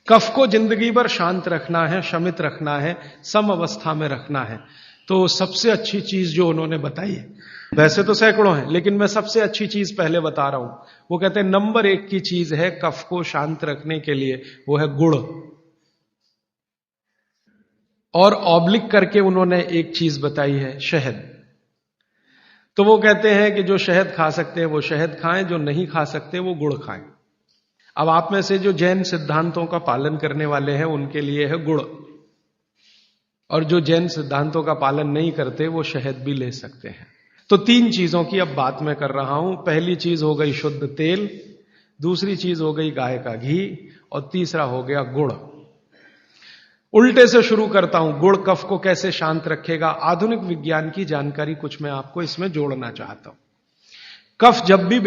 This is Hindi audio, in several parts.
कफ को जिंदगी भर शांत रखना है, शमित रखना है, सम अवस्था में रखना है, तो सबसे अच्छी चीज जो उन्होंने बताई है, वैसे तो सैकड़ों हैं लेकिन मैं सबसे अच्छी चीज पहले बता रहा हूं, वो कहते हैं नंबर 1 की चीज है कफ को शांत रखने के लिए, वो है गुड़। और ऑब्लिक करके उन्होंने एक चीज बताई है, शहद। तो वो कहते हैं कि जो शहद खा सकते हैं वो शहद खाएं, जो नहीं खा सकते वो गुड़ खाएं। अब आप में से जो जैन सिद्धांतों का पालन करने वाले हैं उनके लिए है गुड़, और जो जैन सिद्धांतों का पालन नहीं करते वो शहद भी ले सकते हैं। तो 3 चीजों की अब बात मैं कर रहा हूं। पहली चीज हो गई शुद्ध तेल, दूसरी चीज हो गई गाय का घी, और तीसरा हो गया गुड़। उल्टे से शुरू करता हूं, गुड़ कफ को कैसे शांत रखेगा। आधुनिक विज्ञान की जानकारी कुछ मैं आपको इसमें जोड़ना चाहता हूं। कफ जब भी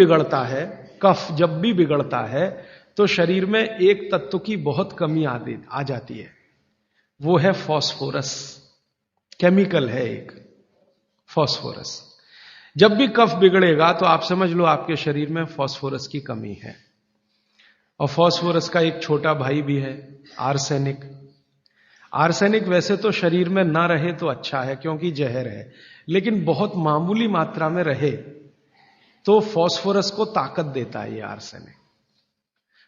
बिगड़ता है तो शरीर में एक तत्व की बहुत कमी आ जाती है, वो है फास्फोरस। केमिकल है एक फास्फोरस। जब भी कफ बिगड़ेगा तो आप समझ लो आपके शरीर में फास्फोरस की कमी है। और फास्फोरस का एक छोटा भाई भी है, आर्सेनिक। आर्सेनिक वैसे तो शरीर में ना रहे तो अच्छा है क्योंकि जहर है, लेकिन बहुत मामूली मात्रा में रहे तो फास्फोरस को ताकत देता है ये आर्सेनिक।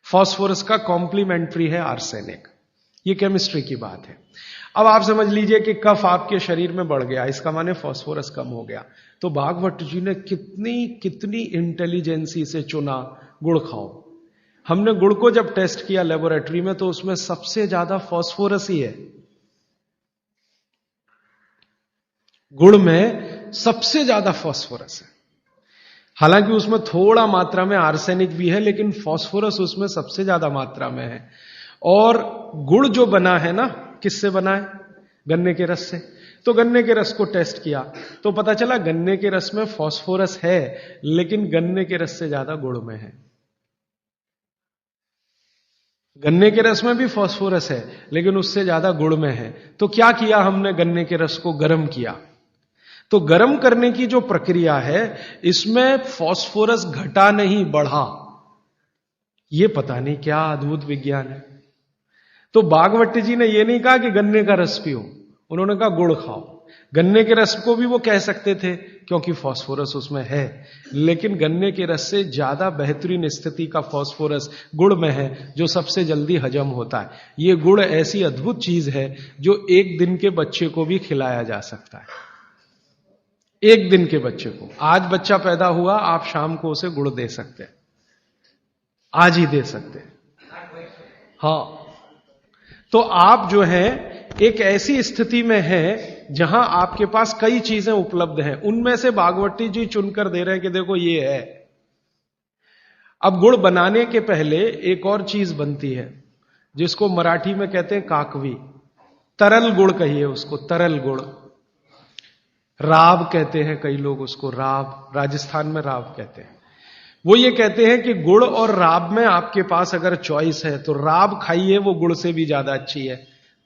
फास्फोरस का कॉम्प्लीमेंट्री है आर्सेनिक। ये केमिस्ट्री की बात है। अब आप समझ लीजिए कि कफ आपके शरीर में बढ़ गया, इसका माने फास्फोरस कम हो गया। तो भागवत जी ने कितनी इंटेलिजेंसी से चुना, गुड़ खाओ। हमने गुड़ को जब टेस्ट किया लेबोरेटरी में तो उसमें सबसे ज्यादा फास्फोरस ही है। गुड़ में सबसे ज्यादा फास्फोरस है। हालांकि उसमें थोड़ा मात्रा में आर्सेनिक भी है, लेकिन फास्फोरस उसमें सबसे ज्यादा मात्रा में है। और गुड़ जो बना है ना, किससे बना है? गन्ने के रस से। तो गन्ने के रस को टेस्ट किया तो पता चला गन्ने के रस में फास्फोरस है, लेकिन गन्ने के रस से ज्यादा गुड़ में है। गन्ने के रस में भी फास्फोरस है, लेकिन उससे ज्यादा गुड़ में है। तो क्या किया हमने? गन्ने के रस को गर्म किया। तो गर्म करने की जो प्रक्रिया है, इसमें फास्फोरस घटा नहीं, बढ़ा। ये पता नहीं क्या अद्भुत विज्ञान है। तो भागवत जी ने यह नहीं कहा कि गन्ने का रस पियो, उन्होंने कहा गुड़ खाओ। गन्ने के रस को भी वो कह सकते थे क्योंकि फास्फोरस उसमें है, लेकिन गन्ने के रस से ज्यादा बेहतरीन स्थिति का फास्फोरस गुड़ में है, जो सबसे जल्दी हजम होता है। ये गुड़ ऐसी अद्भुत चीज है जो 1 दिन के बच्चे को भी खिलाया जा सकता है। 1 दिन के बच्चे को, आज बच्चा पैदा हुआ, आप शाम को उसे गुड़ दे सकते हैं, आज ही दे सकते हैं। हाँ, तो आप जो है एक ऐसी स्थिति में है जहां आपके पास कई चीजें उपलब्ध हैं, उनमें से भागवती जी चुनकर दे रहे हैं कि देखो ये है। अब गुड़ बनाने के पहले एक और चीज बनती है जिसको मराठी में कहते हैं काकवी। तरल गुड़ कहिए उसको, तरल गुड़। राब कहते हैं कई लोग उसको, राब, राजस्थान में राब कहते हैं। वो ये कहते हैं कि गुड़ और राब में आपके पास अगर चॉइस है तो राब खाइए, वो गुड़ से भी ज्यादा अच्छी है।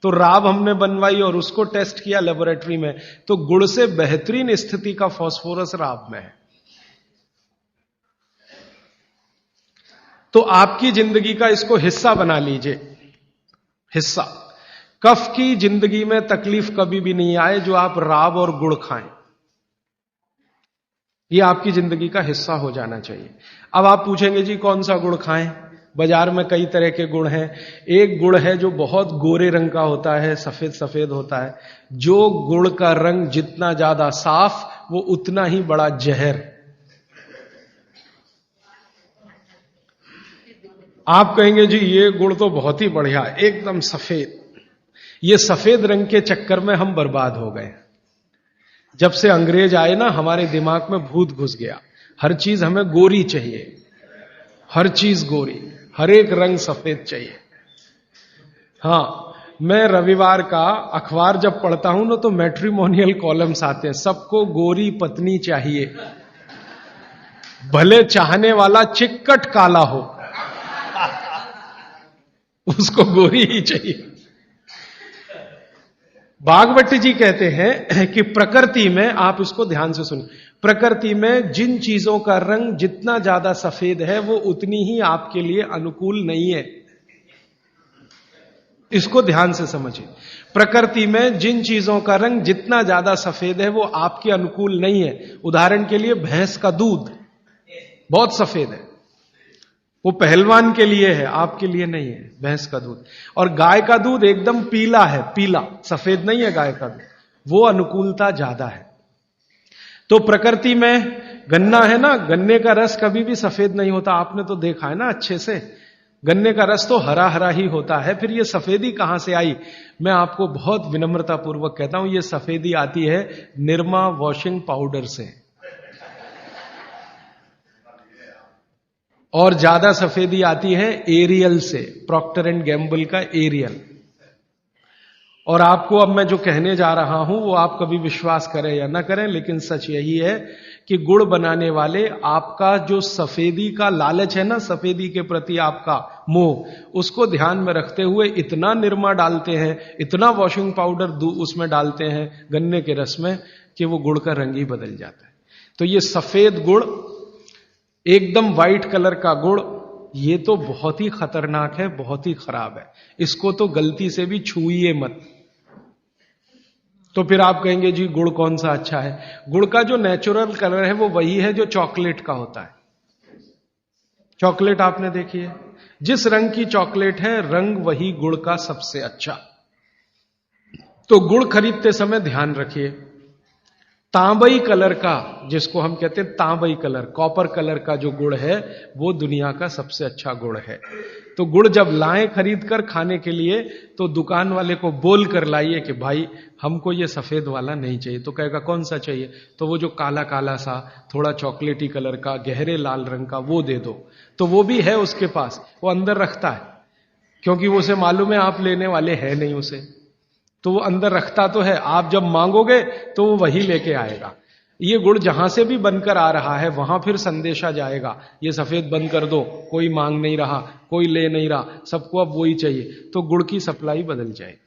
तो राब हमने बनवाई और उसको टेस्ट किया लेबोरेटरी में, तो गुड़ से बेहतरीन स्थिति का फास्फोरस राब में है। तो आपकी जिंदगी का इसको हिस्सा बना लीजिए, हिस्सा। कफ की जिंदगी में तकलीफ कभी भी नहीं आए जो आप राब और गुड़ खाएं, ये आपकी जिंदगी का हिस्सा हो जाना चाहिए। अब आप पूछेंगे जी कौन सा गुड़ खाएं? बाजार में कई तरह के गुड़ हैं। एक गुड़ है जो बहुत गोरे रंग का होता है, सफेद सफेद होता है। जो गुड़ का रंग जितना ज्यादा साफ, वो उतना ही बड़ा जहर। आप कहेंगे जी ये गुड़ तो बहुत ही बढ़िया, एकदम सफेद। ये सफेद रंग के चक्कर में हम बर्बाद हो गए। जब से अंग्रेज आए ना, हमारे दिमाग में भूत घुस गया। हर चीज हमें गोरी चाहिए, हर चीज गोरी, हर एक रंग सफेद चाहिए। हां, मैं रविवार का अखबार जब पढ़ता हूं ना, तो मैट्रिमोनियल कॉलम्स आते हैं, सबको गोरी पत्नी चाहिए, भले चाहने वाला चिक्कट काला हो, उसको गोरी ही चाहिए। भागवत जी कहते हैं कि प्रकृति में, आप इसको ध्यान से सुनिए, प्रकृति में जिन चीजों का रंग जितना ज्यादा सफेद है वो उतनी ही आपके लिए अनुकूल नहीं है। इसको ध्यान से समझिए। प्रकृति में जिन चीजों का रंग जितना ज्यादा सफेद है वो आपके अनुकूल नहीं है। उदाहरण के लिए भैंस का दूध बहुत सफेद है, वो पहलवान के लिए है, आपके लिए नहीं है भैंस का दूध। और गाय का दूध एकदम पीला है, पीला, सफेद नहीं है गाय का दूध, वो अनुकूलता ज्यादा है। तो प्रकृति में गन्ना है ना, गन्ने का रस कभी भी सफेद नहीं होता, आपने तो देखा है ना अच्छे से। गन्ने का रस तो हरा हरा ही होता है, फिर ये सफेदी कहां से आई? मैं आपको बहुत विनम्रता पूर्वक कहता हूं, ये सफेदी आती है निरमा वॉशिंग पाउडर से। और ज्यादा सफेदी आती है एरियल से, प्रॉक्टर एंड गैम्बल का एरियल। और आपको अब मैं जो कहने जा रहा हूं वो आप कभी विश्वास करें या ना करें, लेकिन सच यही है कि गुड़ बनाने वाले आपका जो सफेदी का लालच है ना, सफेदी के प्रति आपका मोह, उसको ध्यान में रखते हुए इतना निरमा डालते हैं, इतना वॉशिंग पाउडर उसमें डालते हैं गन्ने के रस में कि वो गुड़ का रंग ही बदल जाता है। तो ये सफेद गुड़, एकदम व्हाइट कलर का गुड़, ये तो बहुत ही खतरनाक है, बहुत ही खराब है। इसको तो गलती से भी छूइए मत। तो फिर आप कहेंगे जी गुड़ कौन सा अच्छा है? गुड़ का जो नेचुरल कलर है वो वही है जो चॉकलेट का होता है। चॉकलेट आपने देखी है, जिस रंग की चॉकलेट है रंग वही गुड़ का सबसे अच्छा। तो गुड़ खरीदते समय ध्यान रखिए, तांबई कलर का, जिसको हम कहते हैं तांबई कलर, कॉपर कलर का जो गुड़ है वो दुनिया का सबसे अच्छा गुड़ है। तो गुड़ जब लाएं खरीद कर खाने के लिए तो दुकान वाले को बोल कर लाइए कि भाई हमको ये सफेद वाला नहीं चाहिए। तो कहेगा कौन सा चाहिए? तो वो जो काला काला सा, थोड़ा चॉकलेटी कलर का, गहरे लाल रंग का, वो दे दो। तो वो भी है उसके पास, वो अंदर रखता है, क्योंकि वो उसे मालूम है आप लेने वाले हैं नहीं उसे, तो वो अंदर रखता तो है। आप जब मांगोगे तो वो वही लेके आएगा। ये गुड़ जहां से भी बनकर आ रहा है वहां फिर संदेशा जाएगा, ये सफेद बंद कर दो, कोई मांग नहीं रहा, कोई ले नहीं रहा, सबको अब वही चाहिए। तो गुड़ की सप्लाई बदल जाएगी।